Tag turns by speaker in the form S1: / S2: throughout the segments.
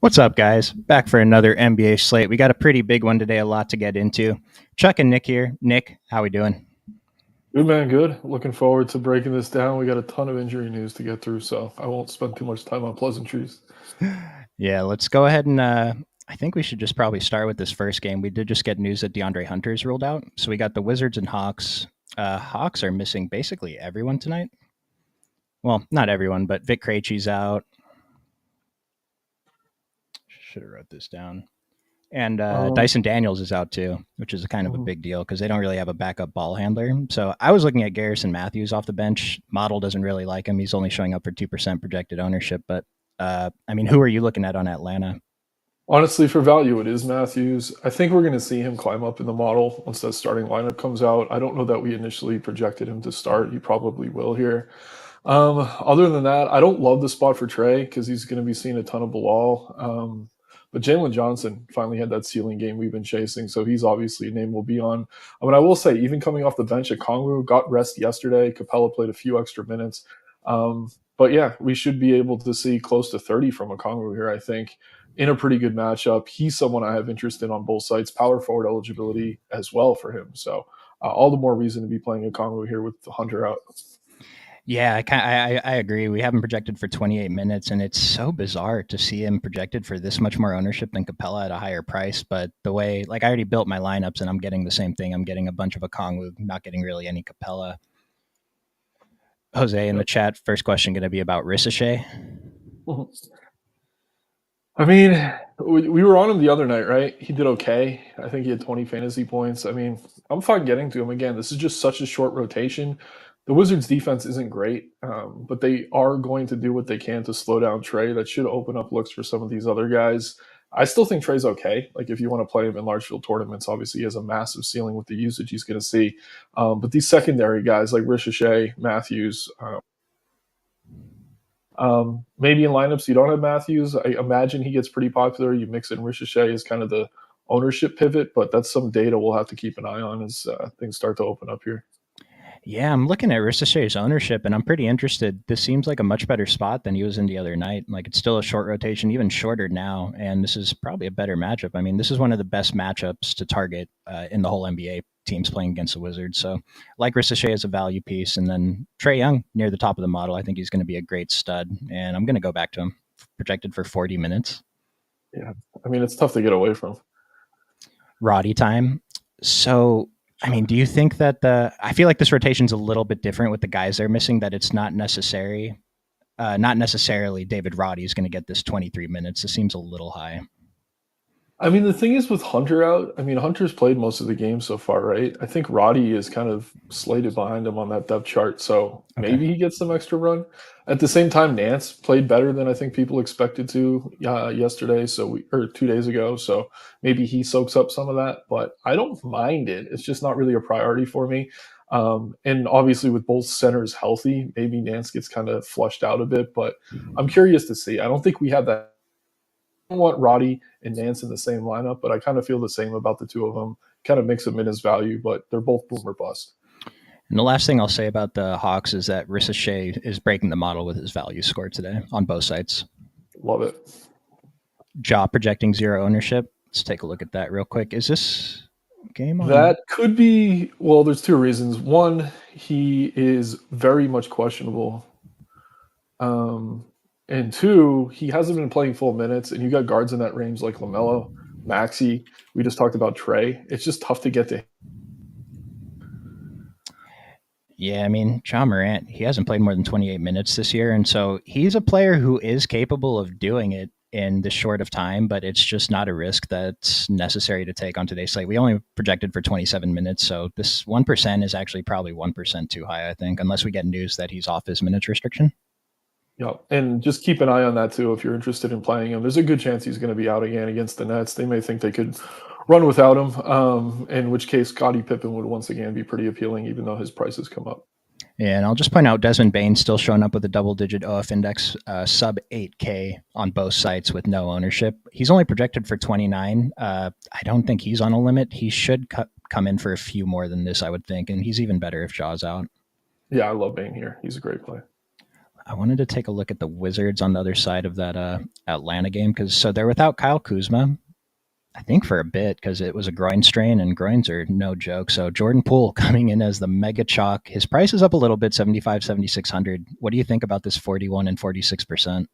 S1: What's up, guys? Back for another NBA slate. We got a pretty big one today, a lot to get into. Chuck and Nick here. Nick, how we doing?
S2: Good man, good. Looking forward to breaking this down. We got a ton of injury news to get through, so I won't spend too much time on pleasantries.
S1: Yeah, let's go ahead and I think we should just probably start with this first game. We did just get news that DeAndre Hunter's ruled out. So we got the Wizards and Hawks. Hawks are missing basically everyone tonight. Well, not everyone, but Vic Krejci's out. Should have wrote this down. And Dyson Daniels is out too, which is kind of a big deal because they don't really have a backup ball handler. So I was looking at Garrison Matthews off the bench. Model doesn't really like him. He's only showing up for 2% projected ownership. But who are you looking at on Atlanta?
S2: Honestly, for value, it is Matthews. I think we're going to see him climb up in the model once that starting lineup comes out. I don't know that we initially projected him to start. He probably will here. Other than that, I don't love the spot for Trey because he's going to be seeing a ton of Bilal. But Jalen Johnson finally had that ceiling game we've been chasing, so he's obviously a name we'll be on. I will say, even coming off the bench at Congo, got rest yesterday. Capella played a few extra minutes. But yeah, we should be able to see close to 30 from a Congo here, I think, in a pretty good matchup. He's someone I have interest in on both sides. Power forward eligibility as well for him. So all the more reason to be playing a Congo here with Hunter out.
S1: Yeah, I agree. We have him projected for 28 minutes, and it's so bizarre to see him projected for this much more ownership than Capella at a higher price. But the way, I already built my lineups, and I'm getting the same thing. I'm getting a bunch of Okongwu, not getting really any Capella. Jose in the chat, first question going to be about Ricochet.
S2: I mean, we were on him the other night, right? He did okay. I think he had 20 fantasy points. I mean, I'm fine getting to him again. This is just such a short rotation. The Wizards' defense isn't great, but they are going to do what they can to slow down Trey. That should open up looks for some of these other guys. I still think Trey's okay. Like, if you want to play him in large field tournaments, obviously he has a massive ceiling with the usage he's going to see. But these secondary guys like Ricochet, Matthews, maybe in lineups you don't have Matthews. I imagine he gets pretty popular. You mix in Ricochet as kind of the ownership pivot, but that's some data we'll have to keep an eye on as things start to open up here.
S1: Yeah, I'm looking at Ricochet's ownership, and I'm pretty interested. This seems like a much better spot than he was in the other night. Like, it's still a short rotation, even shorter now, and this is probably a better matchup. I mean, this is one of the best matchups to target in the whole NBA, teams playing against the Wizards. So, like Ricochet as a value piece, and then Trae Young near the top of the model. I think he's going to be a great stud, and I'm going to go back to him, projected for 40 minutes.
S2: Yeah, I mean, it's tough to get away from.
S1: Roddy time. So, I mean, do you think that I feel like this rotation's a little bit different with the guys they're missing, that it's not necessarily David Roddy is going to get this 23 minutes. It seems a little high.
S2: I mean, the thing is with Hunter out, I mean, Hunter's played most of the games so far, right? I think Roddy is kind of slated behind him on that depth chart, so maybe he gets some extra run. At the same time, Nance played better than I think people expected to yesterday, or 2 days ago, so maybe he soaks up some of that, but I don't mind it. It's just not really a priority for me. And obviously with both centers healthy, maybe Nance gets kind of flushed out a bit, but I'm curious to see. I don't think we have that. I don't want Roddy and Nance in the same lineup, but I kind of feel the same about the two of them. Kind of mix them in as value, but they're both boom or bust.
S1: And the last thing I'll say about the Hawks is that Ricochet is breaking the model with his value score today on both sides.
S2: Love it.
S1: Ja projecting 0 ownership. Let's take a look at that real quick. Is this game on?
S2: That could be, well, there's two reasons. One, he is very much questionable. And two, he hasn't been playing full minutes, and you got guards in that range like LaMelo, Maxey. We just talked about Trey. It's just tough to get to him.
S1: Yeah, I mean, Ja Morant, he hasn't played more than 28 minutes this year, and so he's a player who is capable of doing it in this short of time, but it's just not a risk that's necessary to take on today's slate. We only projected for 27 minutes, so this 1% is actually probably 1% too high, I think, unless we get news that he's off his minutes restriction.
S2: Yeah, and just keep an eye on that too if you're interested in playing him. There's a good chance he's going to be out again against the Nets. They may think they could run without him, in which case Scottie Pippen would once again be pretty appealing, even though his prices come up.
S1: Yeah, and I'll just point out Desmond Bain still showing up with a double-digit OF index, sub 8K on both sites with no ownership. He's only projected for 29. I don't think he's on a limit. He should come in for a few more than this, I would think, and he's even better if Jaw's out.
S2: Yeah, I love Bain here. He's a great play.
S1: I wanted to take a look at the Wizards on the other side of that Atlanta game because so they're without Kyle Kuzma, I think for a bit because it was a groin strain and groins are no joke. So Jordan Poole coming in as the mega chalk. His price is up a little bit, 75, 7,600. What do you think about this 41 and 46%?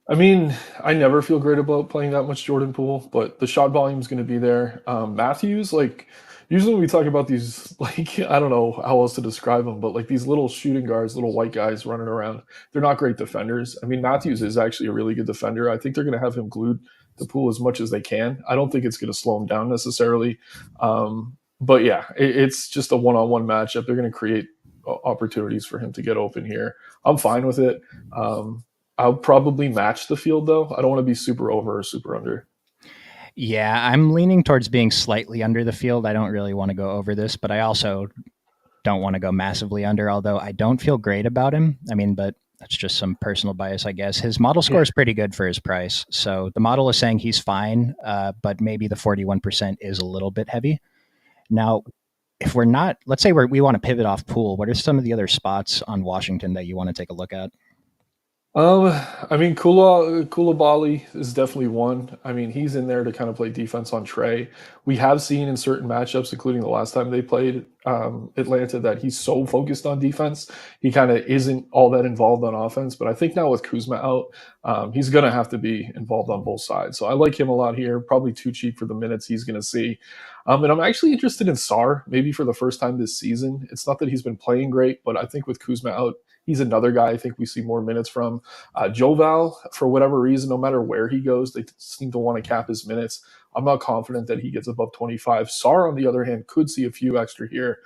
S2: I mean, I never feel great about playing that much Jordan Poole, but the shot volume is going to be there. Matthews, like usually when we talk about these, like I don't know how else to describe them, but like these little shooting guards, little white guys running around, they're not great defenders. I mean, Matthews is actually a really good defender. I think they're going to have him glued to Poole as much as they can. I don't think it's going to slow him down necessarily. But yeah, it's just a one-on-one matchup. They're going to create opportunities for him to get open here. I'm fine with it. I'll probably match the field though. I don't want to be super over or super under.
S1: Yeah, I'm leaning towards being slightly under the field. I don't really want to go over this, but I also don't want to go massively under, although I don't feel great about him. I mean, but that's just some personal bias, I guess. His model score is pretty good for his price. So the model is saying he's fine, but maybe the 41% is a little bit heavy. Now, if we're not, let's say we want to pivot off Poole, what are some of the other spots on Washington that you want to take a look at?
S2: I mean, Koulibaly is definitely one. I mean, he's in there to kind of play defense on Trey. We have seen in certain matchups, including the last time they played Atlanta, that he's so focused on defense, he kind of isn't all that involved on offense. But I think now with Kuzma out, he's going to have to be involved on both sides. So I like him a lot here. Probably too cheap for the minutes he's going to see. And I'm actually interested in Sarr, maybe for the first time this season. It's not that he's been playing great, but I think with Kuzma out, he's another guy I think we see more minutes from. Joval, for whatever reason, no matter where he goes, they seem to want to cap his minutes. I'm not confident that he gets above 25. Sarr, on the other hand, could see a few extra here.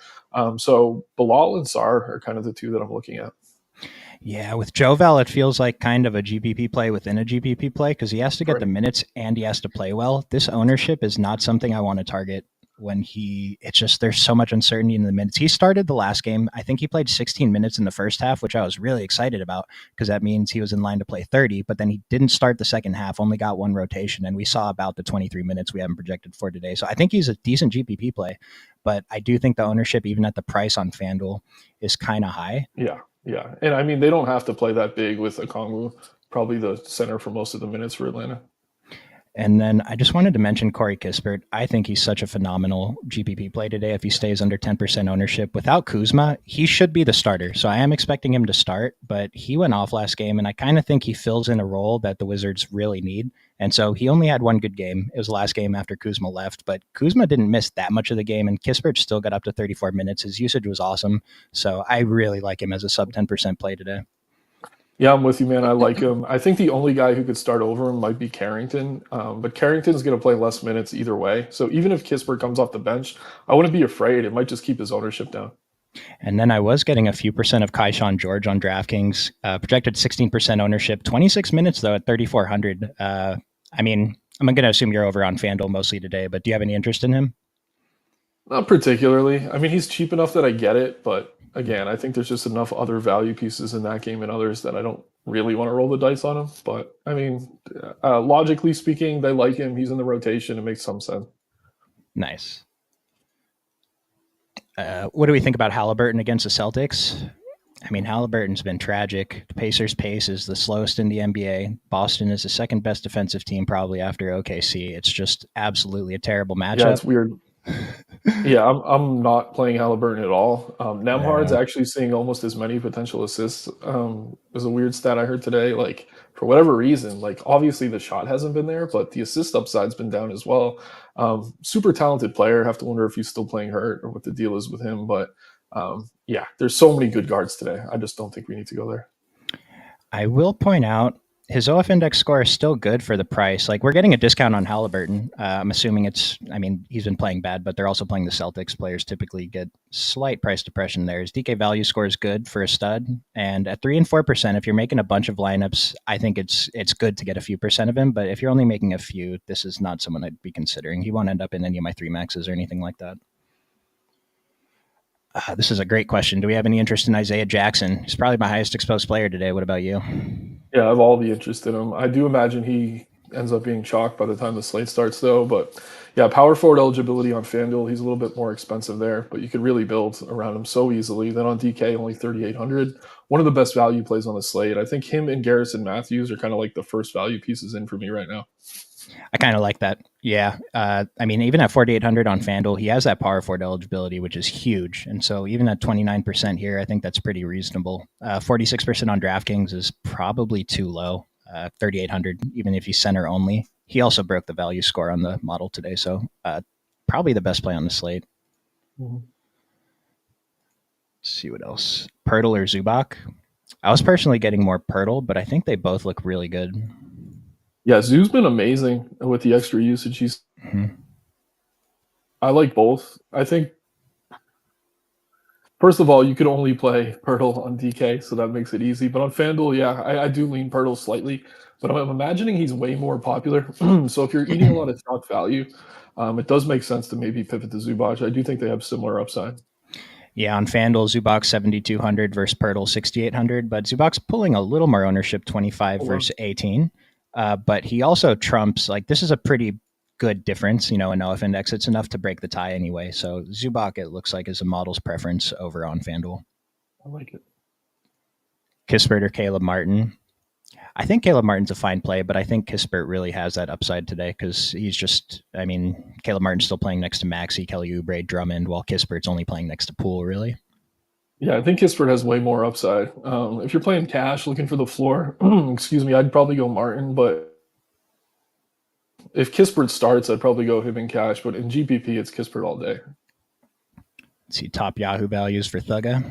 S2: So Bilal and Sarr are kind of the two that I'm looking at.
S1: Yeah, with Joval, it feels like kind of a GPP play within a GPP play because he has to get the minutes and he has to play well. This ownership is not something I want to target when it's just there's so much uncertainty in the minutes. He started the last game. I think he played 16 minutes in the first half, which I was really excited about because that means he was in line to play 30, but then he didn't start the second half, only got one rotation, and we saw about the 23 minutes we haven't projected for today. So I think he's a decent GPP play, but I do think the ownership, even at the price on FanDuel, is kind of high.
S2: Yeah. Yeah. And I mean, they don't have to play that big with Okongwu, probably the center for most of the minutes for Atlanta.
S1: And then I just wanted to mention Corey Kispert. I think he's such a phenomenal GPP play today. If he stays under 10% ownership without Kuzma, he should be the starter. So I am expecting him to start, but he went off last game, and I kind of think he fills in a role that the Wizards really need. And so he only had one good game. It was the last game after Kuzma left, but Kuzma didn't miss that much of the game, and Kispert still got up to 34 minutes. His usage was awesome. So I really like him as a sub 10% play today.
S2: Yeah, I'm with you, man. I like him. I think the only guy who could start over him might be Carrington, but Carrington's going to play less minutes either way. So even if Kispert comes off the bench, I wouldn't be afraid. It might just keep his ownership down.
S1: And then I was getting a few percent of Kaishan George on DraftKings, projected 16% ownership, 26 minutes though at 3,400. I mean, I'm going to assume you're over on FanDuel mostly today, but do you have any interest in him?
S2: Not particularly. I mean, he's cheap enough that I get it, but again, I think there's just enough other value pieces in that game and others that I don't really want to roll the dice on him. But I mean, logically speaking, they like him. He's in the rotation. It makes some sense.
S1: Nice. What do we think about Halliburton against the Celtics? I mean, Halliburton's been tragic. The Pacers' pace is the slowest in the NBA. Boston is the second best defensive team probably after OKC. It's just absolutely a terrible matchup.
S2: Yeah, it's weird. Yeah, I'm not playing Halliburton at all. Nemhard's actually seeing almost as many potential assists. There's a weird stat I heard today. Like, for whatever reason, like obviously the shot hasn't been there, but the assist upside's been down as well. Super talented player. Have to wonder if he's still playing hurt or what the deal is with him. But yeah, there's so many good guards today. I just don't think we need to go there.
S1: I will point out his OF index score is still good for the price. Like, we're getting a discount on Halliburton. I'm assuming he's been playing bad, but they're also playing the Celtics. Players typically get slight price depression there. His DK value score is good for a stud. And at 3 and 4%, if you're making a bunch of lineups, I think it's good to get a few percent of him. But if you're only making a few, this is not someone I'd be considering. He won't end up in any of my 3 maxes or anything like that. This is a great question. Do we have any interest in Isaiah Jackson? He's probably my highest exposed player today. What about you?
S2: Yeah, I have all the interest in him. I do imagine he ends up being chalk by the time the slate starts, though. But yeah, power forward eligibility on FanDuel, he's a little bit more expensive there, but you could really build around him so easily. Then on DK, only 3,800. One of the best value plays on the slate. I think him and Garrison Matthews are kind of like the first value pieces in for me right now.
S1: I kind of like that. Yeah. I mean, even at 4,800 on FanDuel, he has that power forward eligibility, which is huge. And so even at 29% here, I think that's pretty reasonable. 46% on DraftKings is probably too low. 3,800, even if he's center only. He also broke the value score on the model today. So probably the best play on the slate.
S2: Mm-hmm.
S1: Let's see what else. Pirtle or Zubac? I was personally getting more Pirtle, but I think they both look really good.
S2: Yeah, Zoo's been amazing with the extra usage. I like both. I think, first of all, you could only play Pirtle on DK, so that makes it easy. But on FanDuel, yeah, I do lean Pirtle slightly. But I'm imagining he's way more popular. So if you're eating a lot of stock value, it does make sense to maybe pivot to Zubac. I do think they have similar upside.
S1: Yeah, on FanDuel, Zubac 7,200 versus Pirtle 6,800, but Zubac's pulling a little more ownership, 25 versus 18. But he also trumps, like, this is a pretty good difference, in OF index. It's enough to break the tie anyway. So Zubac, it looks like, is a model's preference over on FanDuel.
S2: I like it.
S1: Kispert or Caleb Martin? I think Caleb Martin's a fine play, but I think Kispert really has that upside today because he's just, Caleb Martin's still playing next to Maxey, Kelly Oubre, Drummond, while Kispert's only playing next to Poole, really.
S2: Yeah, I think Kispert has way more upside. If you're playing cash, looking for the floor, excuse me, I'd probably go Martin, but if Kispert starts, I'd probably go him in cash, but in GPP, it's Kispert all day.
S1: Let's see top Yahoo values for Thugga.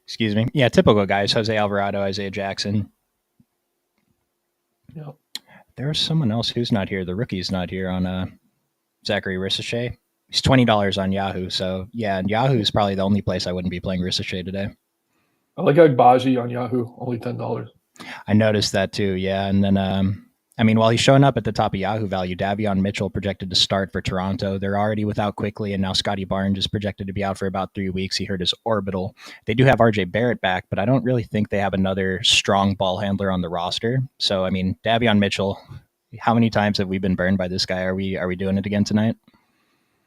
S1: Excuse me. Yeah, typical guys. Jose Alvarado, Isaiah Jackson.
S2: Yep.
S1: There's someone else who's not here. The rookie's not here on Zachary Ricochet. He's $20 on Yahoo. So, yeah, and Yahoo is probably the only place I wouldn't be playing Ricochet today.
S2: I like Agbaji on Yahoo, only $10.
S1: I noticed that too, yeah. And then, while he's showing up at the top of Yahoo value, Davion Mitchell projected to start for Toronto. They're already without Quickly, and now Scotty Barnes is projected to be out for about 3 weeks. He hurt his orbital. They do have RJ Barrett back, but I don't really think they have another strong ball handler on the roster. So, Davion Mitchell, how many times have we been burned by this guy? Are we doing it again tonight?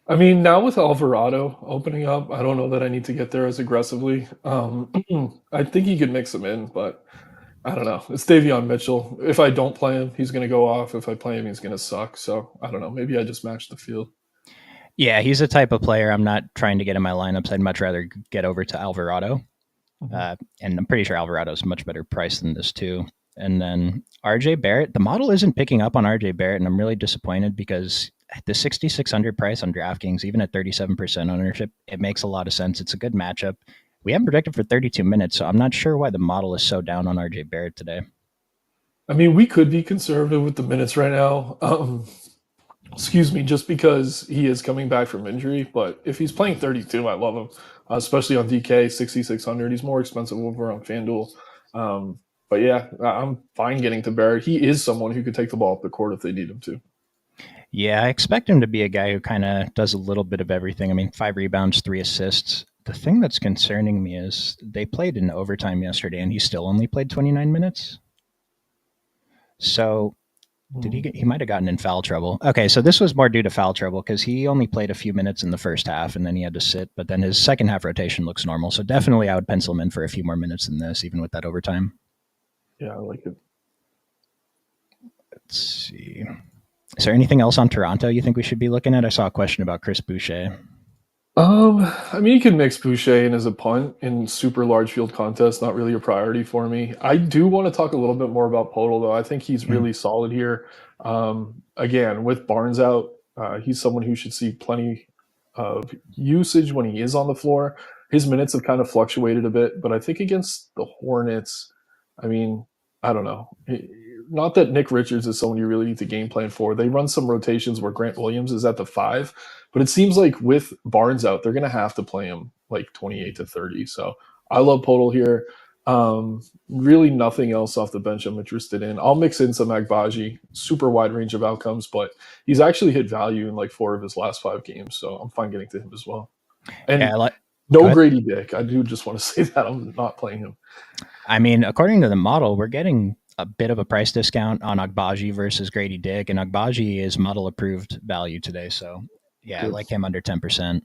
S2: Now with Alvarado opening up, I don't know that I need to get there as aggressively. I think he could mix him in, but I don't know. It's Davion Mitchell. If I don't play him, he's going to go off. If I play him, he's going to suck. So I don't know. Maybe I just match the field.
S1: Yeah, he's a type of player I'm not trying to get in my lineups. I'd much rather get over to Alvarado. And I'm pretty sure Alvarado's much better price than this too. And then RJ Barrett, the model isn't picking up on RJ Barrett, and I'm really disappointed because the 6,600 price on DraftKings, even at 37% ownership, it makes a lot of sense. It's a good matchup. We haven't projected for 32 minutes, so I'm not sure why the model is so down on RJ Barrett today.
S2: We could be conservative with the minutes right now. Excuse me, just because he is coming back from injury. But if he's playing 32, I love him, especially on DK, 6,600. He's more expensive over on FanDuel. But yeah, I'm fine getting to Barrett. He is someone who could take the ball up the court if they need him to.
S1: Yeah, I expect him to be a guy who kind of does a little bit of everything. 5 rebounds, 3 assists. The thing that's concerning me is they played in overtime yesterday, and he still only played 29 minutes. So he might have gotten in foul trouble. Okay, so this was more due to foul trouble because he only played a few minutes in the first half, and then he had to sit. But then his second half rotation looks normal. So definitely I would pencil him in for a few more minutes than this, even with that overtime.
S2: Yeah, I like it.
S1: Let's see. Is there anything else on Toronto you think we should be looking at? I saw a question about Chris Boucher.
S2: You can mix Boucher in as a punt in super large field contests. Not really a priority for me. I do want to talk a little bit more about Podol, though. I think he's really solid here. Again, with Barnes out, he's someone who should see plenty of usage when he is on the floor. His minutes have kind of fluctuated a bit, but I think against the Hornets, I don't know. Not that Nick Richards is someone you really need to game plan for. They run some rotations where Grant Williams is at the 5, but it seems like with Barnes out, they're going to have to play him like 28 to 30. So I love Podol here. Really nothing else off the bench I'm interested in. I'll mix in some Agbaji, super wide range of outcomes, but he's actually hit value in like 4 of his last 5 games. So I'm fine getting to him as well. And no Grady Dick. I do just want to say that I'm not playing him.
S1: According to the model, we're getting a bit of a price discount on Agbaji versus Grady Dick, and Agbaji is model approved value today. So yeah, I
S2: Good.
S1: like him under 10%.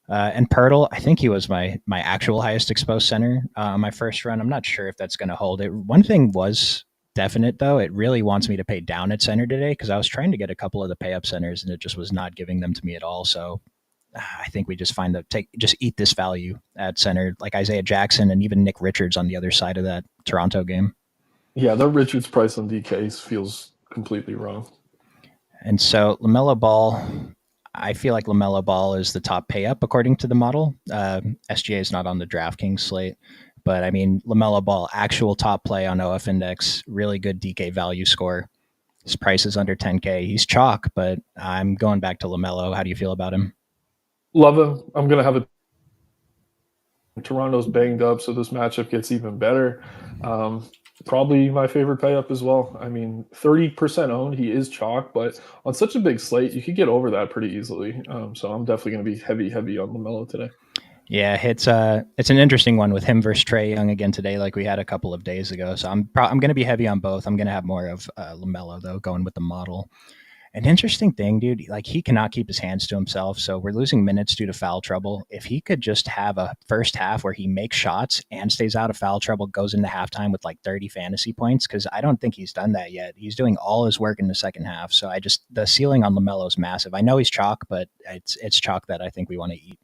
S1: And Pirtle, I think he was my actual highest exposed center on my first run. I'm not sure if that's going to hold it. One thing was definite though; it really wants me to pay down at center today because I was trying to get a couple of the pay up centers and it just was not giving them to me at all. So I think we just just eat this value at center, like Isaiah Jackson and even Nick Richards on the other side of that Toronto game.
S2: Yeah, the Richards price on DKs feels completely wrong.
S1: And so LaMelo Ball, I feel like LaMelo Ball is the top pay up according to the model. SGA is not on the DraftKings slate, but I mean LaMelo Ball, actual top play on OF Index, really good DK value score. His price is under 10K. He's chalk, but I'm going back to LaMelo. How do you feel about him?
S2: Love him. I'm gonna have a Toronto's banged up, so this matchup gets even better. Probably my favorite pay up as well. I mean, 30% owned. He is chalk, but on such a big slate, you could get over that pretty easily. So I'm definitely going to be heavy on LaMelo today.
S1: Yeah, it's an interesting one with him versus Trae Young again today, like we had a couple of days ago. So I'm going to be heavy on both. I'm going to have more of LaMelo though, going with the model. An interesting thing, dude, like he cannot keep his hands to himself. So we're losing minutes due to foul trouble. If he could just have a first half where he makes shots and stays out of foul trouble, goes into halftime with like 30 fantasy points, because I don't think he's done that yet. He's doing all his work in the second half. So the ceiling on LaMelo is massive. I know he's chalk, but it's chalk that I think we want to eat.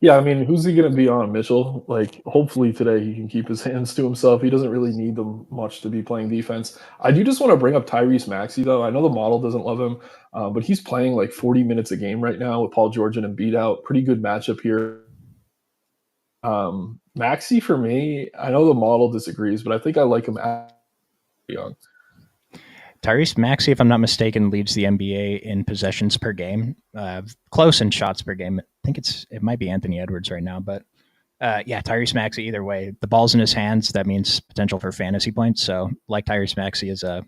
S2: Yeah, I mean, who's he going to be on, Mitchell? Like, hopefully today he can keep his hands to himself. He doesn't really need them much to be playing defense. I do just want to bring up Tyrese Maxey, though. I know the model doesn't love him, but he's playing like 40 minutes a game right now with Paul George and Embiid out. Pretty good matchup here. Maxey for me, I know the model disagrees, but I think I like him young.
S1: Tyrese Maxey, if I'm not mistaken, leads the NBA in possessions per game, close in shots per game. I think it might be Anthony Edwards right now, but yeah, Tyrese Maxey. Either way, the ball's in his hands. That means potential for fantasy points. So, like Tyrese Maxey as a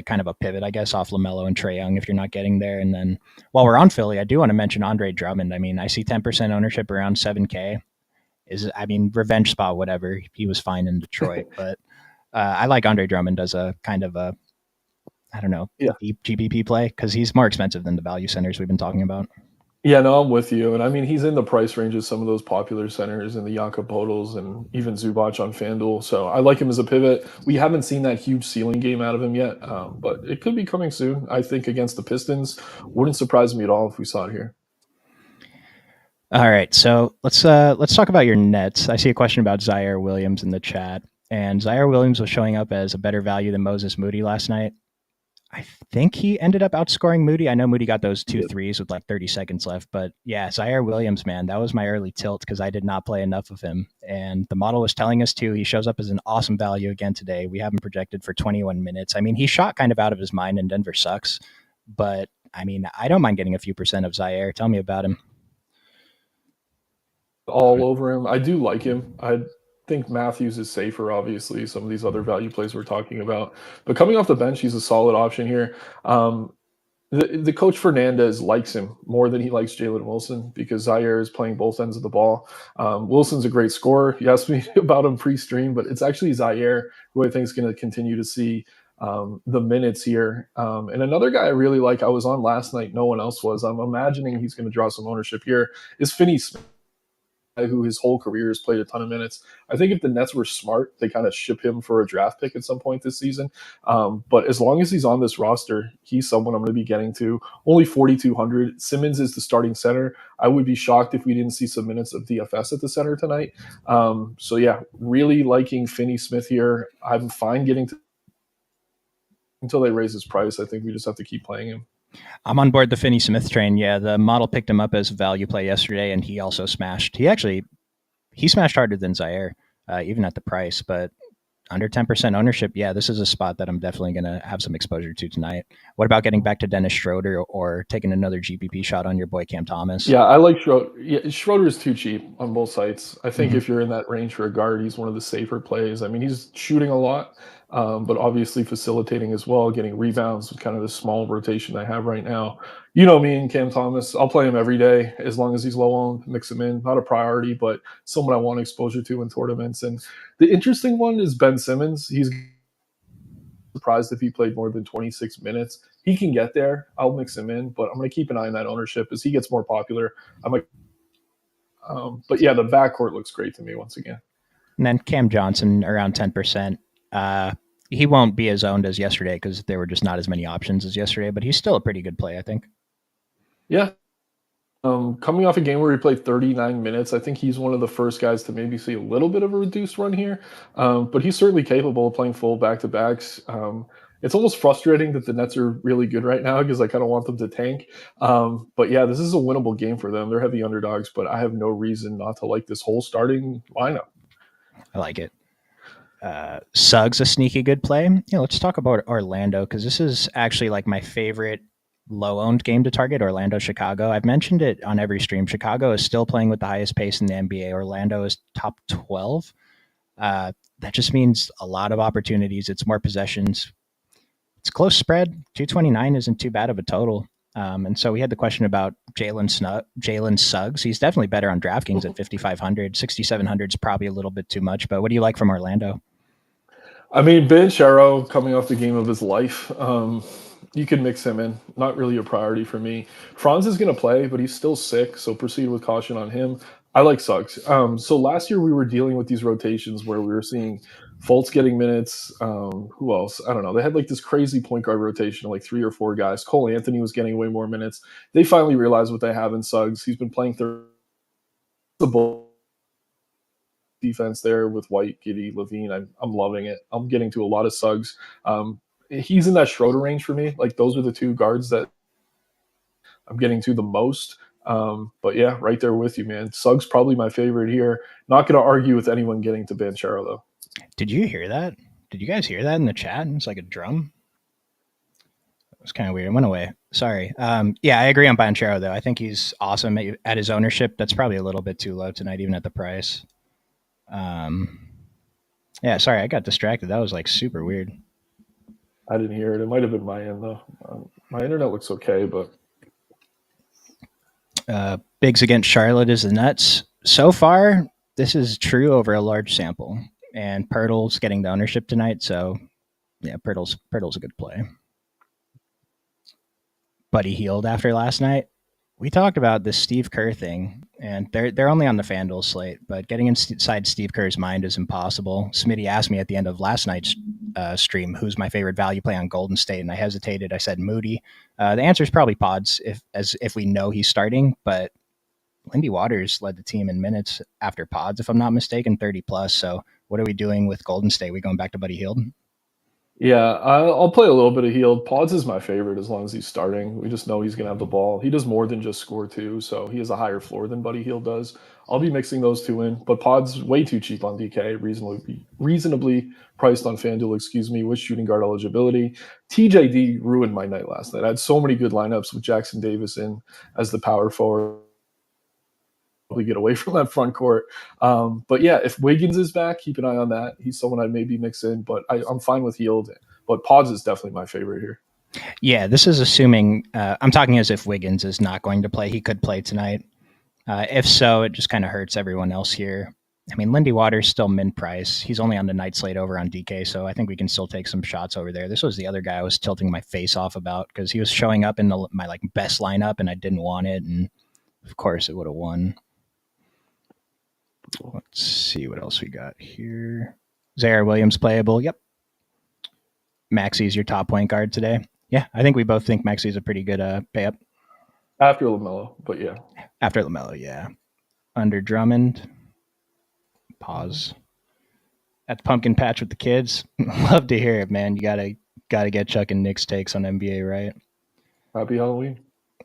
S1: kind of a pivot, I guess, off LaMelo and Trae Young if you're not getting there. And then while we're on Philly, I do want to mention Andre Drummond. I mean, I see 10% ownership around 7K. Revenge spot, whatever. He was fine in Detroit, but I like Andre Drummond as a kind of a I don't know, deep GPP play because he's more expensive than the value centers we've been talking about.
S2: Yeah, no, I'm with you. And I mean, he's in the price range of some of those popular centers and the Yanka Podals and even Zubac on FanDuel. So I like him as a pivot. We haven't seen that huge ceiling game out of him yet, but it could be coming soon. I think against the Pistons, wouldn't surprise me at all if we saw it here.
S1: All right, so let's talk about your Nets. I see a question about Zaire Williams in the chat, and Zaire Williams was showing up as a better value than Moses Moody last night. I think he ended up outscoring Moody. I know Moody got those 2 threes with like 30 seconds left, but yeah, Zaire Williams, man, that was my early tilt because I did not play enough of him. And the model was telling us to. He shows up as an awesome value again today. We have him projected for 21 minutes. I mean, he shot kind of out of his mind and Denver sucks, but I mean, I don't mind getting a few percent of Zaire. Tell me about him.
S2: All over him. I do like him. I think Matthews is safer, obviously, some of these other value plays we're talking about. But coming off the bench, he's a solid option here. The coach Fernandez likes him more than he likes Jalen Wilson because Zaire is playing both ends of the ball. Wilson's a great scorer. You asked me about him pre-stream, but it's actually Zaire who I think is going to continue to see the minutes here. And another guy I really like, I was on last night, no one else was. I'm imagining he's going to draw some ownership here, is Finney Smith, who his whole career has played a ton of minutes. I think if the Nets were smart, they kind of ship him for a draft pick at some point this season. But as long as he's on this roster, he's someone I'm going to be getting to. Only 4,200. Simmons is the starting center. I would be shocked if we didn't see some minutes of DFS at the center tonight. So yeah, really liking Finney Smith here. I'm fine getting to until they raise his price. I think we just have to keep playing him.
S1: I'm on board the Finney Smith train. Yeah, the model picked him up as a value play yesterday, and he also smashed. He smashed harder than Zaire, even at the price. But under 10% ownership, yeah, this is a spot that I'm definitely going to have some exposure to tonight. What about getting back to Dennis Schroeder or taking another GPP shot on your boy Cam Thomas?
S2: Yeah, I like Schroeder. Yeah, Schroeder is too cheap on both sites. I think if you're in that range for a guard, he's one of the safer plays. I mean, he's shooting a lot. but obviously facilitating as well, getting rebounds with kind of the small rotation I have right now. You know me and Cam Thomas. I'll play him every day as long as he's low owned, mix him in. Not a priority, but someone I want exposure to in tournaments. And the interesting one is Ben Simmons. He's surprised if he played more than 26 minutes. He can get there. I'll mix him in, but I'm going to keep an eye on that ownership as he gets more popular. But yeah, the backcourt looks great to me once again.
S1: And then Cam Johnson around 10%. He won't be as owned as yesterday because there were just not as many options as yesterday, but he's still a pretty good play, I think.
S2: Yeah. Coming off a game where he played 39 minutes, I think he's one of the first guys to maybe see a little bit of a reduced run here. But he's certainly capable of playing full back-to-backs. It's almost frustrating that the Nets are really good right now because I kind of want them to tank. But yeah, this is a winnable game for them. They're heavy underdogs, but I have no reason not to like this whole starting lineup.
S1: I like it. Suggs a sneaky good play. Let's talk about Orlando because this is actually like my favorite low-owned game to target, Orlando-Chicago. I've mentioned it on every stream. Chicago is still playing with the highest pace in the NBA. Orlando is top 12. That just means a lot of opportunities. It's more possessions. It's close spread. 229 isn't too bad of a total. And so we had the question about Jalen Suggs. He's definitely better on DraftKings at 5,500. 6,700 is probably a little bit too much, but what do you like from Orlando?
S2: I mean, Banchero coming off the game of his life. You can mix him in. Not really a priority for me. Franz is going to play, but he's still sick, so proceed with caution on him. I like Suggs. So last year we were dealing with these rotations where we were seeing Fultz getting minutes. Who else? I don't know. They had like this crazy point guard rotation of like 3 or 4 guys. Cole Anthony was getting way more minutes. They finally realized what they have in Suggs. He's been playing the ball defense there with White, Giddey, Levine. I'm loving it. I'm getting to a lot of Suggs. He's in that Schroeder range for me. Like those are the 2 guards that I'm getting to the most. But yeah, right there with you, man. Suggs probably my favorite here. Not going to argue with anyone getting to Banchero though.
S1: Did you hear that? Did you guys hear that in the chat? It's like a drum. It was kind of weird. It went away. Sorry. Yeah, I agree on Banchero though. I think he's awesome at his ownership. That's probably a little bit too low tonight, even at the price. Yeah, sorry, I got distracted. That was like super weird.
S2: I didn't hear it. It might have been my end though. My internet looks okay, but
S1: Bigs against Charlotte is the Nets. So far, this is true over a large sample, and Pirtle's getting the ownership tonight. So yeah, Pirtle's a good play. Buddy Hield after last night. We talked about this Steve Kerr thing, and they're only on the FanDuel slate, but getting inside Steve Kerr's mind is impossible. Smitty asked me at the end of last night's stream, who's my favorite value play on Golden State, and I hesitated. I said Moody. The answer is probably Pods if we know he's starting, but Lindy Waters led the team in minutes after Pods, if I'm not mistaken, 30 plus. So what are we doing with Golden State? We going back to Buddy Hield?
S2: Yeah, I'll play a little bit of Hield. Pods is my favorite as long as he's starting. We just know he's going to have the ball. He does more than just score too, so he has a higher floor than Buddy Hield does. I'll be mixing those 2 in, but Pods way too cheap on DK, reasonably priced on FanDuel, with shooting guard eligibility. TJD ruined my night last night. I had so many good lineups with Jackson Davis in as the power forward. Get away from that front court. But yeah, if Wiggins is back, keep an eye on that. He's someone I'd maybe mix in, but I'm fine with Hield. But Pods is definitely my favorite here.
S1: Yeah, this is assuming I'm talking as if Wiggins is not going to play. He could play tonight. If so, it just kind of hurts everyone else here. I mean, Lindy Waters still min price. He's only on the night slate over on DK, so I think we can still take some shots over there. This was the other guy I was tilting my face off about because he was showing up in my like best lineup, and I didn't want it, and of course it would have won. Let's see what else we got here. Zaire Williams playable. Yep. Maxi's your top point guard today. Yeah, I think we both think Maxi's a pretty good pay up.
S2: After LaMelo, but yeah.
S1: After LaMelo, yeah. Under Drummond. Pause. At the pumpkin patch with the kids. Love to hear it, man. You gotta get Chuck and Nick's takes on NBA, right?
S2: Happy Halloween.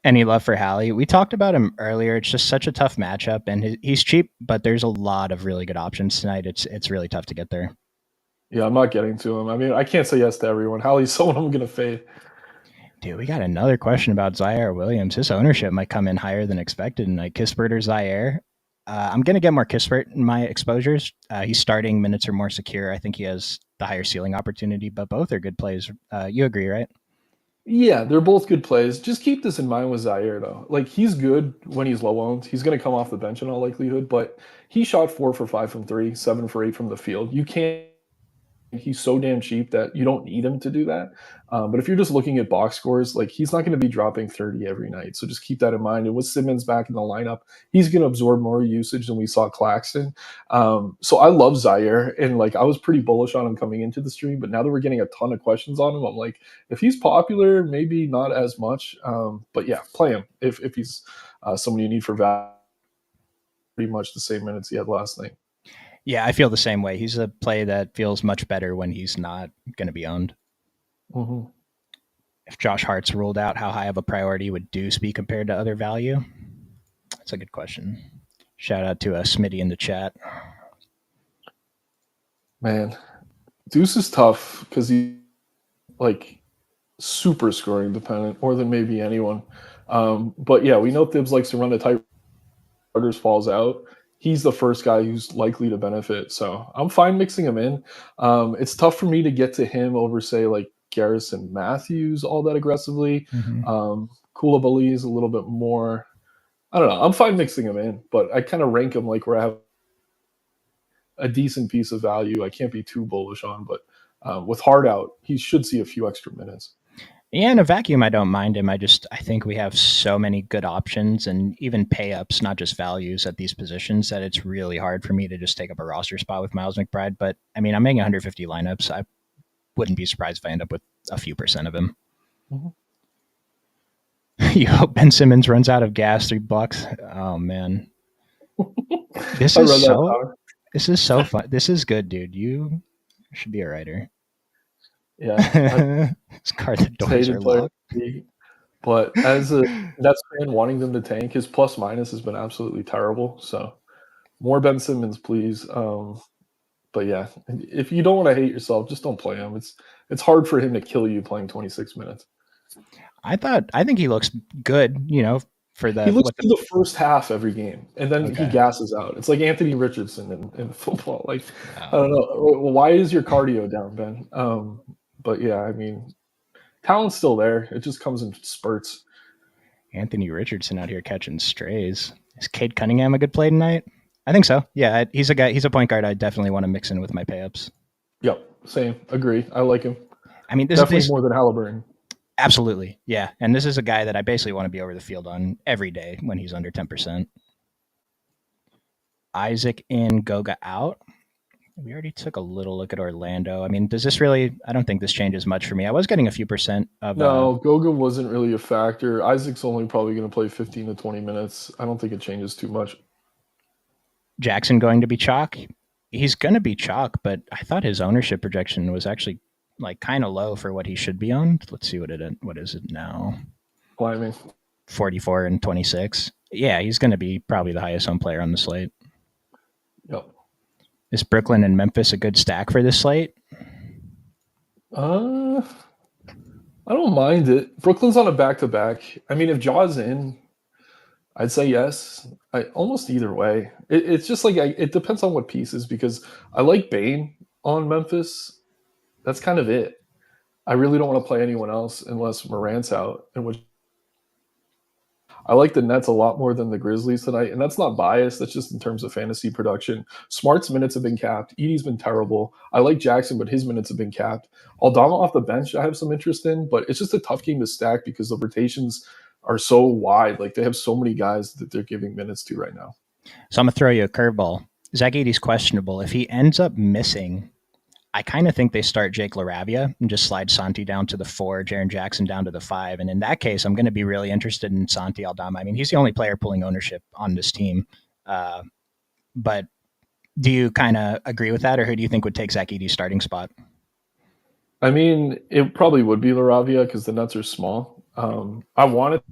S1: Any love for Hallie? We talked about him earlier. It's just such a tough matchup, and he's cheap, but there's a lot of really good options tonight. It's really tough to get there.
S2: Yeah, I'm not getting to him. I mean, I can't say yes to everyone. Hallie's someone I'm going to fade.
S1: Dude, we got another question about Zaire Williams. His ownership might come in higher than expected tonight. Kispert or Zaire? I'm going to get more Kispert in my exposures. He's starting, minutes are more secure. I think he has the higher ceiling opportunity, but both are good plays. You agree, right?
S2: Yeah, they're both good plays. Just keep this in mind with Zaire, though. Like, he's good when he's low owned. He's going to come off the bench in all likelihood, but he shot 4 for 5 from three, 7 for 8 from the field. You can't he's so damn cheap that you don't need him to do that. But if you're just looking at box scores, like he's not going to be dropping 30 every night. So just keep that in mind. And with Simmons back in the lineup, he's going to absorb more usage than we saw Claxton. So I love Zaire, and like I was pretty bullish on him coming into the stream, but now that we're getting a ton of questions on him, I'm like, if he's popular, maybe not as much. But yeah, play him if he's someone you need for value. Pretty much the same minutes he had last night.
S1: Yeah, I feel the same way. He's a play that feels much better when he's not going to be owned.
S2: Mm-hmm.
S1: If Josh Hart's ruled out, how high of a priority would Deuce be compared to other value? That's a good question. Shout out to Smitty in the chat.
S2: Man, Deuce is tough because he like super scoring dependent more than maybe anyone. But yeah, we know Thibs likes to run the tight starters falls out. He's the first guy who's likely to benefit. So I'm fine mixing him in. It's tough for me to get to him over, say, like Garrison Matthews all that aggressively. Koulibaly is a little bit more. I don't know. I'm fine mixing him in, but I kind of rank him like where I have a decent piece of value. I can't be too bullish on, but with Hart out, he should see a few extra minutes.
S1: Yeah, in a vacuum, I don't mind him. I think we have so many good options and even pay ups, not just values at these positions, that it's really hard for me to just take up a roster spot with Miles McBride. But I mean, I'm making 150 lineups. I wouldn't be surprised if I end up with a few percent of him.
S2: Mm-hmm.
S1: You hope Ben Simmons runs out of gas $3. Oh man, this is so fun. This is good, dude. You should be a writer.
S2: Yeah,
S1: this card the doors are locked.
S2: But as a Nets fan wanting them to tank, his plus minus has been absolutely terrible. So more Ben Simmons, please. But yeah, if you don't want to hate yourself, just don't play him. It's hard for him to kill you playing 26 minutes.
S1: I think he looks good, you know, for the.
S2: He looks good the first half every game, and then
S1: Okay.
S2: he gasses out. It's like Anthony Richardson in football. Like, I don't know. Why is your cardio down, Ben? But yeah, I mean, talent's still there. It just comes in spurts.
S1: Anthony Richardson out here catching strays. Is Cade Cunningham a good play tonight? I think so. Yeah, he's a guy. He's a point guard I definitely want to mix in with my pay-ups.
S2: Yep, same. Agree. I like him.
S1: I mean, this
S2: definitely
S1: is
S2: more than Halliburton.
S1: Absolutely, yeah. And this is a guy that I basically want to be over the field on every day when he's under 10%. Isaac in, Goga out. We already took a little look at Orlando. I mean, does this really? I don't think this changes much for me. I was getting a few percent of.
S2: No, Goga wasn't really a factor. Isaac's only probably going to play 15 to 20 minutes. I don't think it changes too much.
S1: Jackson going to be chalk? He's going to be chalk, but I thought his ownership projection was actually like kind of low for what he should be on. Let's see what is it now?
S2: Climbing.
S1: 44 and 26. Yeah, he's going to be probably the highest owned player on the slate.
S2: Yep.
S1: Is Brooklyn and Memphis a good stack for this slate?
S2: I don't mind it. Brooklyn's on a back-to-back. I mean, if Jaw's in, I'd say yes. Almost either way. It's just like it depends on what pieces, because I like Bane on Memphis. That's kind of it. I really don't want to play anyone else unless Morant's out, in which I like the Nets a lot more than the Grizzlies tonight, and that's not biased. That's just in terms of fantasy production. Smart's minutes have been capped. Edie's been terrible. I like Jackson, but his minutes have been capped. Aldama off the bench, I have some interest in, but it's just a tough game to stack because the rotations are so wide. Like, they have so many guys that they're giving minutes to right now.
S1: So I'm going to throw you a curveball. Zach Edey's questionable. If he ends up missing, I kind of think they start Jake LaRavia and just slide Santi down to the 4, Jaren Jackson down to the 5. And in that case, I'm going to be really interested in Santi Aldama. I mean, he's the only player pulling ownership on this team. But do you kind of agree with that, or who do you think would take Zach Edey's starting spot?
S2: I mean, it probably would be LaRavia because the Nets are small. I want it.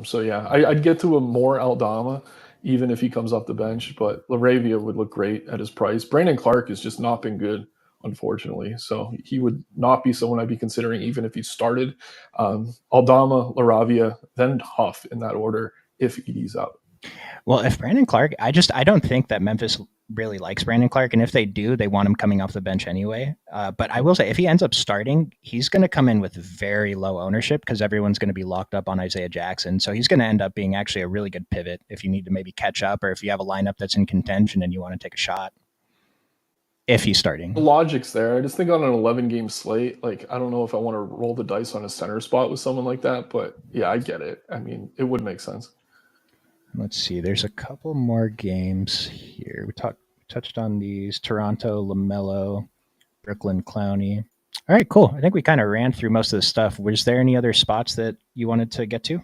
S2: So, yeah, I'd get to a more Aldama even if he comes off the bench, but LaRavia would look great at his price. Brandon Clark has just not been good, unfortunately. So he would not be someone I'd be considering even if he started. Aldama, LaRavia, then Huff in that order if Edey's out.
S1: Well, if Brandon Clark, I don't think that Memphis really likes Brandon Clark, and if they do, they want him coming off the bench anyway. But I will say, if he ends up starting, he's going to come in with very low ownership because everyone's going to be locked up on Isaiah Jackson. So he's going to end up being actually a really good pivot if you need to maybe catch up, or if you have a lineup that's in contention and you want to take a shot. If he's starting,
S2: The logic's there. I just think on an 11-game slate, like I don't know if I want to roll the dice on a center spot with someone like that, but yeah, I get it. I mean, it would make sense.
S1: let's see. There's a couple more games here. We touched on these: Toronto, LaMelo, Brooklyn, Clowney. All right, cool. I think we kind of ran through most of the stuff. Was there any other spots that you wanted to get to?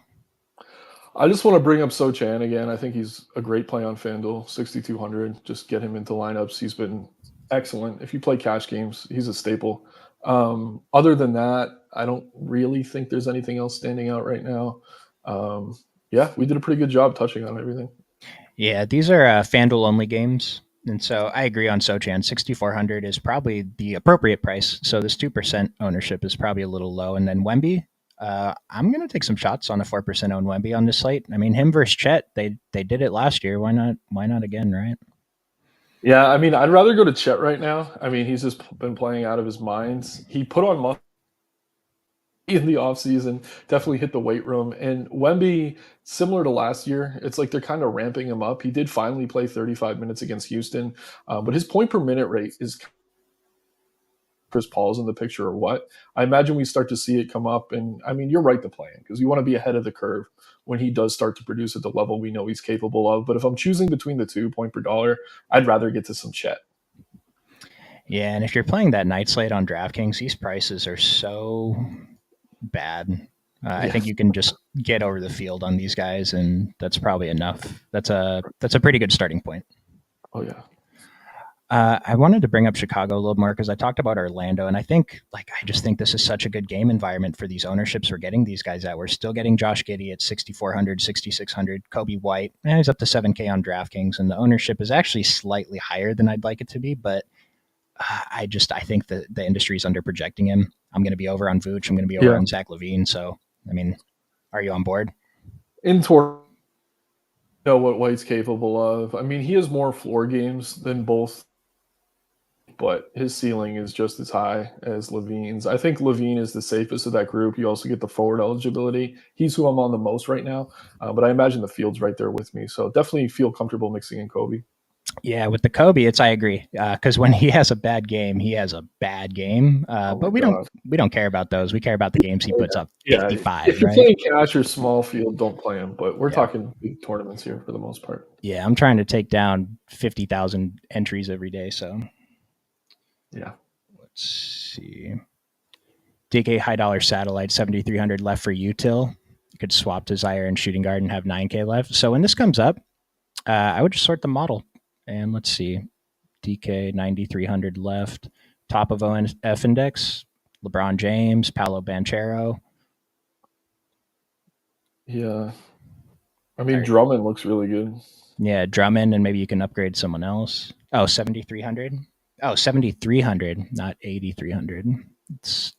S2: I just want to bring up Sochan again. I think he's a great play on FanDuel, 6,200. Just get him into lineups. He's been excellent. If you play cash games, he's a staple. Other than that, I don't really think there's anything else standing out right now. Yeah, we did a pretty good job touching on everything.
S1: Yeah, these are FanDuel only games. And so I agree on Sochan. 6,400 is probably the appropriate price. So this 2% ownership is probably a little low. And then Wemby, I'm going to take some shots on a 4% owned Wemby on this slate. I mean, him versus Chet, they did it last year. Why not? Why not again, right?
S2: Yeah, I mean, I'd rather go to Chet right now. I mean, he's just been playing out of his mind. He put on muscle in the offseason, definitely hit the weight room. And Wemby, similar to last year, it's like they're kind of ramping him up. He did finally play 35 minutes against Houston, but his point per minute rate is Chris Paul's in the picture or what. I imagine we start to see it come up. And I mean, you're right to play him because you want to be ahead of the curve when he does start to produce at the level we know he's capable of. But if I'm choosing between the two, point per dollar, I'd rather get to some Chet.
S1: Yeah, and if you're playing that night slate on DraftKings, these prices are so bad. I think you can just get over the field on these guys, and that's probably enough. That's a pretty good starting point.
S2: Oh yeah.
S1: I wanted to bring up Chicago a little more because I talked about Orlando, and I just think this is such a good game environment for these ownerships we're getting these guys at. We're still getting Josh Giddey at 6,400, 6,600, Kobe White, and he's up to 7K on DraftKings, and the ownership is actually slightly higher than I'd like it to be, but I think the industry is under projecting him. I'm going to be over on Vooch. I'm going to be over on Zach LaVine. So, I mean, are you on board?
S2: In Toronto, know what White's capable of. I mean, he has more floor games than both, but his ceiling is just as high as LaVine's. I think LaVine is the safest of that group. You also get the forward eligibility. He's who I'm on the most right now, but I imagine the field's right there with me. So definitely feel comfortable mixing in Kobe.
S1: Yeah, with the Kobe, I agree because when he has a bad game, he has a bad game. But we don't care about those. We care about the games he puts up 55.
S2: If you're playing cash or small field, don't play him. But we're talking big tournaments here for the most part.
S1: Yeah, I'm trying to take down 50,000 entries every day. So
S2: yeah,
S1: let's see. DK High Dollar Satellite 7,300 left for util. You could swap Desire and Shooting Guard and have 9K left. So when this comes up, I would just sort the model. And let's see, DK 9,300 left. Top of ONF index, LeBron James, Paolo Banchero.
S2: Yeah. I mean, Drummond looks really good.
S1: Yeah, Drummond, and maybe you can upgrade someone else. Oh, 7,300? Oh, 7,300, not 8,300. It's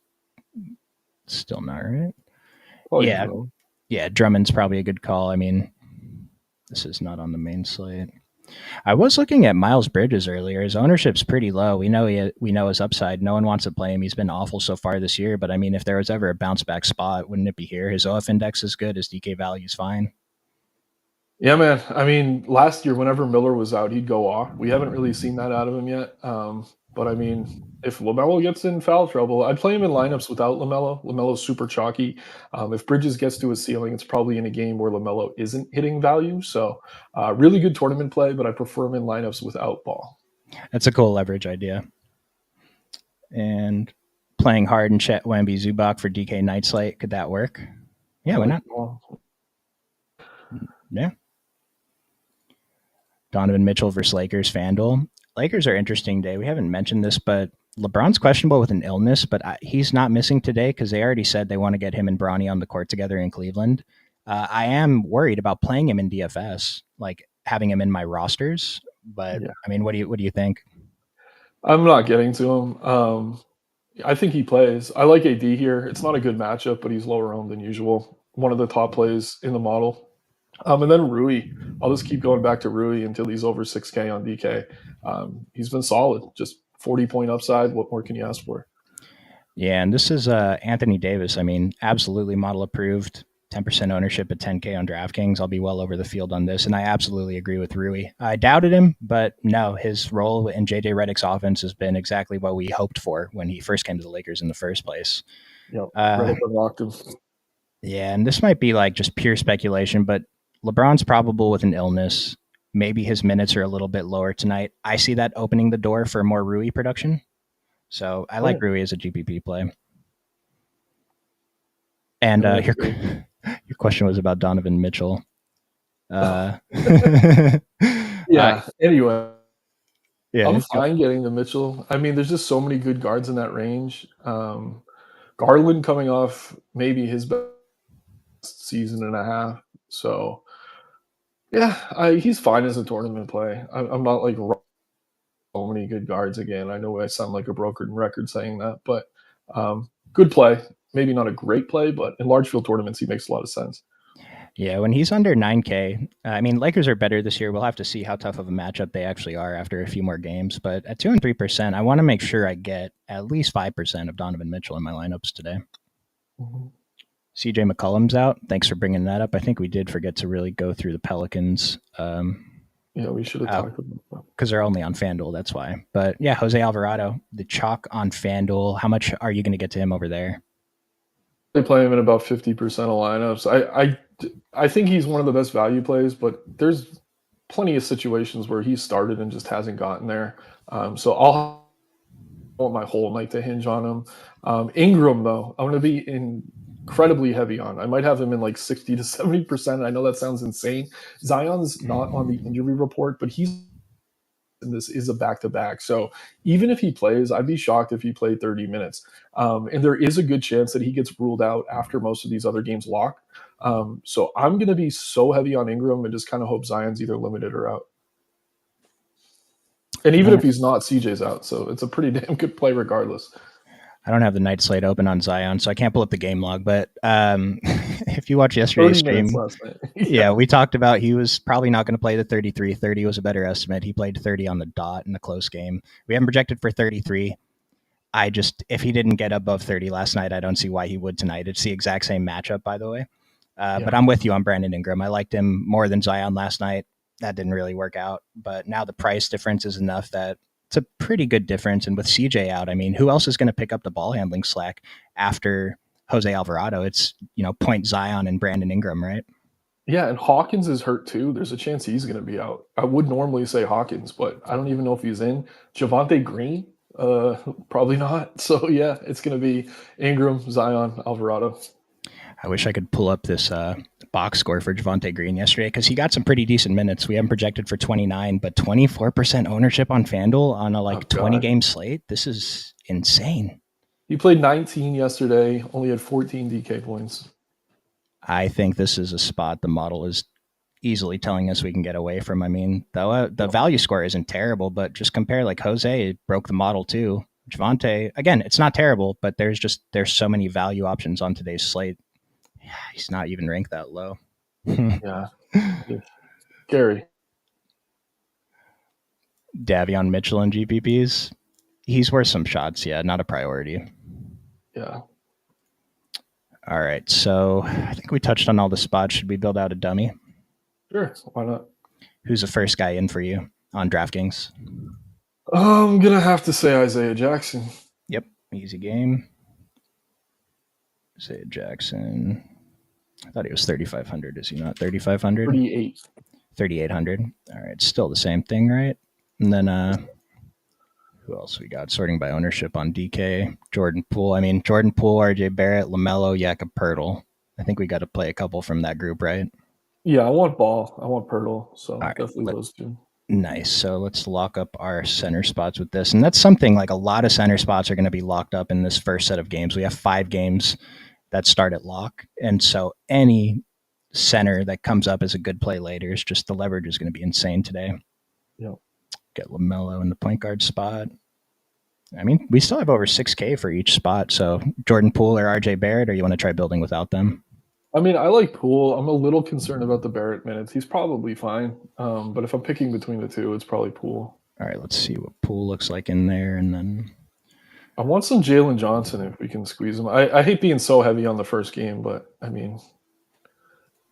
S1: still not right. Oh, yeah, Drummond's probably a good call. I mean, this is not on the main slate. I was looking at Miles Bridges earlier. His ownership's pretty low. We know his upside. No one wants to play him. He's been awful so far this year. But I mean, if there was ever a bounce back spot, wouldn't it be here? His OF index is good. His DK value is fine.
S2: Yeah, man. I mean, last year, whenever Miller was out, he'd go off. We haven't really seen that out of him yet. But I mean, if LaMelo gets in foul trouble, I'd play him in lineups without LaMelo. LaMelo's super chalky. If Bridges gets to his ceiling, it's probably in a game where LaMelo isn't hitting value. So really good tournament play, but I prefer him in lineups without Ball.
S1: That's a cool leverage idea. And playing Harden, Chet, Wemby, Zubac for DK night slate, could that work? Yeah, why not? Yeah. Donovan Mitchell versus Lakers FanDuel. Lakers are interesting today. We haven't mentioned this, but LeBron's questionable with an illness, but he's not missing today because they already said they want to get him and Bronny on the court together in Cleveland. I am worried about playing him in DFS, like having him in my rosters. But I mean, what do you think?
S2: I'm not getting to him. I think he plays. I like AD here. It's not a good matchup, but he's lower owned than usual. One of the top plays in the model. And then Rui. I'll just keep going back to Rui until he's over 6K on DK. He's been solid. Just 40-point upside. What more can you ask for?
S1: Yeah, and this is Anthony Davis. I mean, absolutely model approved. 10% ownership at 10K on DraftKings. I'll be well over the field on this, and I absolutely agree with Rui. I doubted him, but no, his role in JJ Redick's offense has been exactly what we hoped for when he first came to the Lakers in the first place.
S2: Yep,
S1: Uh,
S2: Redick unlocked him.
S1: yeah, and this might be like just pure speculation, but LeBron's probable with an illness. Maybe his minutes are a little bit lower tonight. I see that opening the door for more Rui production. So I like Rui as a GPP play. And your question was about Donovan Mitchell.
S2: Yeah. Anyway,
S1: yeah,
S2: I'm fine getting the Mitchell. I mean, there's just so many good guards in that range. Garland coming off maybe his best season and a half. So, yeah, he's fine as a tournament play. I'm not like so many good guards again. I know I sound like a broken record saying that, but good play. Maybe not a great play, but in large field tournaments, he makes a lot of sense.
S1: Yeah, when he's under 9K, I mean, Lakers are better this year. We'll have to see how tough of a matchup they actually are after a few more games. But at 2 and 3%, I want to make sure I get at least 5% of Donovan Mitchell in my lineups today. Mm-hmm. CJ McCollum's out. Thanks for bringing that up. I think we did forget to really go through the Pelicans.
S2: Yeah, we should have talked about that.
S1: Because they're only on FanDuel, that's why. But yeah, Jose Alvarado, the chalk on FanDuel. How much are you going to get to him over there?
S2: They play him in about 50% of lineups. I think he's one of the best value plays, but there's plenty of situations where he's started and just hasn't gotten there. So I'll want my whole night to hinge on him. Ingram, though, I'm going to be incredibly heavy on. I might have him in like 60 to 70%. I know that sounds insane. Zion's not on the injury report, but and this is a back-to-back. So even if he plays, I'd be shocked if he played 30 minutes. And there is a good chance that he gets ruled out after most of these other games lock. So I'm going to be so heavy on Ingram and just kind of hope Zion's either limited or out. And even if he's not, CJ's out. So it's a pretty damn good play regardless.
S1: I don't have the night slate open on Zion, so I can't pull up the game log. But if you watch yesterday's stream, yeah, we talked about he was probably not going to play the 33. 30 was a better estimate. He played 30 on the dot in a close game. We haven't projected for 33. If he didn't get above 30 last night, I don't see why he would tonight. It's the exact same matchup, by the way. But I'm with you on Brandon Ingram. I liked him more than Zion last night. That didn't really work out. But now the price difference is enough that it's a pretty good difference. And with CJ out, I mean, who else is going to pick up the ball handling slack after Jose Alvarado? It's, point Zion and Brandon Ingram, right?
S2: Yeah, and Hawkins is hurt too. There's a chance he's going to be out. I would normally say Hawkins, but I don't even know if he's in. Javonte Green, probably not. So, yeah, it's going to be Ingram, Zion, Alvarado.
S1: I wish I could pull up this box score for Javonte Green yesterday because he got some pretty decent minutes. We haven't projected for 29, but 24% ownership on FanDuel on a 20-game slate. This is insane.
S2: He played 19 yesterday, only had 14 DK points.
S1: I think this is a spot the model is easily telling us we can get away from. I mean, the value score isn't terrible, but just compare Jose, it broke the model too. Javonte, again, it's not terrible, but there's so many value options on today's slate. He's not even ranked that low.
S2: Yeah. Scary.
S1: Davion Mitchell and GPPs. He's worth some shots. Yeah, not a priority.
S2: Yeah.
S1: All right. So I think we touched on all the spots. Should we build out a dummy?
S2: Sure. Why not?
S1: Who's the first guy in for you on DraftKings?
S2: I'm going to have to say Isaiah Jackson.
S1: Yep. Easy game. Isaiah Jackson. I thought he was 3,500. Is he not 3,500? 3,800. All right. Still the same thing, right? And then who else we got? Sorting by ownership on DK. Jordan Poole. I mean, Jordan Poole, RJ Barrett, LaMelo, Jakob Poeltl. I think we got to play a couple from that group, right?
S2: Yeah, I want Ball. I want Poeltl. So definitely those two.
S1: Nice. So let's lock up our center spots with this. And that's something a lot of center spots are going to be locked up in this first set of games. We have 5 games that start at lock. And so any center that comes up as a good play later is just the leverage is going to be insane today.
S2: Yep.
S1: Get LaMelo in the point guard spot. I mean, we still have over 6K for each spot. So Jordan Poole or RJ Barrett, or you want to try building without them?
S2: I mean, I like Poole. I'm a little concerned about the Barrett minutes. He's probably fine. But if I'm picking between the two, it's probably Poole.
S1: All right, let's see what Poole looks like in there, and then
S2: I want some Jalen Johnson if we can squeeze him. I hate being so heavy on the first game, but I mean,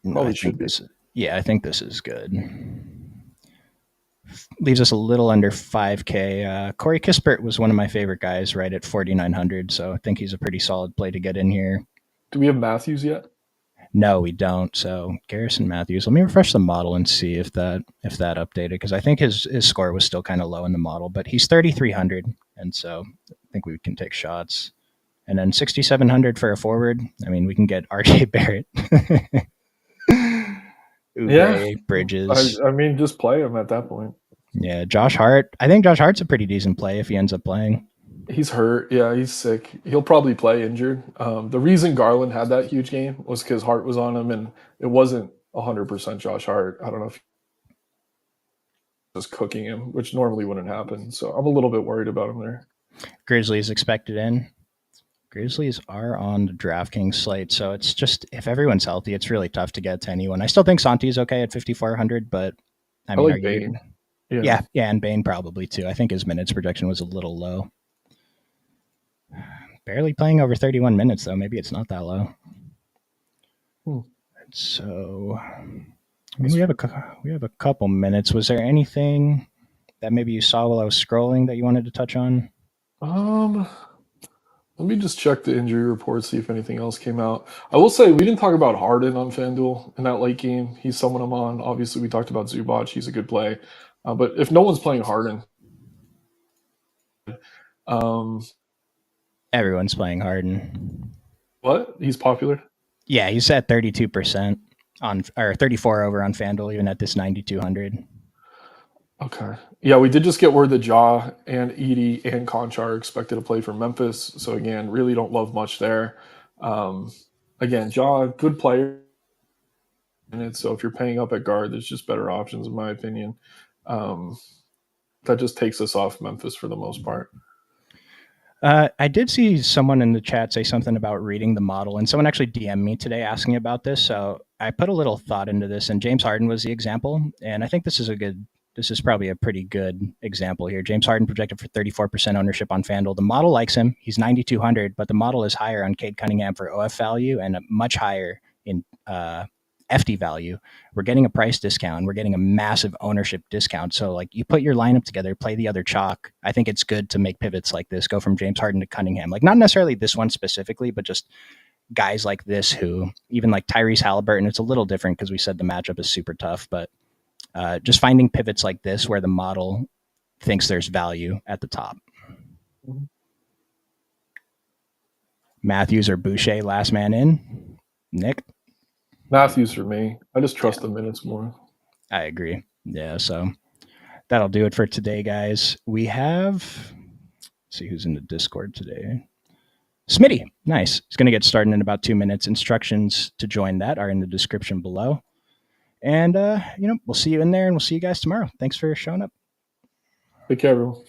S2: probably should be.
S1: I think this is good. Leaves us a little under 5K. Corey Kispert was one of my favorite guys, right at 4,900. So I think he's a pretty solid play to get in here.
S2: Do we have Matthews yet?
S1: No, we don't. So Garrison Matthews. Let me refresh the model and see if that updated, because I think his score was still kind of low in the model, but he's 3,300, and so I think we can take shots. And then 6,700 for a forward. I mean, we can get RJ Barrett.
S2: Yeah,
S1: Bridges.
S2: I mean, just play him at that point.
S1: Yeah, Josh Hart. I think Josh Hart's a pretty decent play if he ends up playing.
S2: He's hurt. Yeah, he's sick. He'll probably play injured. The reason Garland had that huge game was because Hart was on him, and it wasn't 100% Josh Hart. I don't know if he was cooking him, which normally wouldn't happen. So I'm a little bit worried about him there.
S1: Grizzlies expected in. Grizzlies are on the DraftKings slate, so it's just, if everyone's healthy, it's really tough to get to anyone. I still think Santi's okay at 5,400, but I mean,
S2: like Bane.
S1: Yeah, and Bane probably too. I think his minutes projection was a little low. Barely playing over 31 minutes though. Maybe it's not that low. So, I mean, we have a couple minutes. Was there anything that maybe you saw while I was scrolling that you wanted to touch on?
S2: Let me just check the injury report, see if anything else came out. I will say we didn't talk about Harden on FanDuel in that late game. He's someone I'm on. Obviously, we talked about Zubac. He's a good play. But if no one's playing Harden,
S1: everyone's playing Harden.
S2: What? He's popular?
S1: Yeah, he's at 32% on, or 34 over on FanDuel, even at this 9,200.
S2: Okay. Yeah, we did just get word that Ja and Edey and Conchar are expected to play for Memphis. So again, really don't love much there. Again, Ja, good player. So if you're paying up at guard, there's just better options in my opinion. That just takes us off Memphis for the most part.
S1: I did see someone in the chat say something about reading the model, and someone actually DM'd me today asking about this. So I put a little thought into this, and James Harden was the example. And I think this is probably a pretty good example here. James Harden projected for 34% ownership on FanDuel. The model likes him. He's 9,200, but the model is higher on Cade Cunningham for OF value and much higher in FD value. We're getting a price discount. We're getting a massive ownership discount. So like, you put your lineup together, play the other chalk. I think it's good to make pivots like this, go from James Harden to Cunningham. Like, not necessarily this one specifically, but just guys like this who, even like Tyrese Halliburton, it's a little different because we said the matchup is super tough, but just finding pivots like this where the model thinks there's value at the top. Mm-hmm. Matthews or Boucher, last man in? Nick?
S2: Matthews for me. I just trust the minutes more.
S1: I agree. Yeah, so that'll do it for today, guys. We have, let's see who's in the Discord today. Smitty, nice. He's going to get started in about 2 minutes. Instructions to join that are in the description below. And, we'll see you in there, and we'll see you guys tomorrow. Thanks for showing up.
S2: Take care, everyone.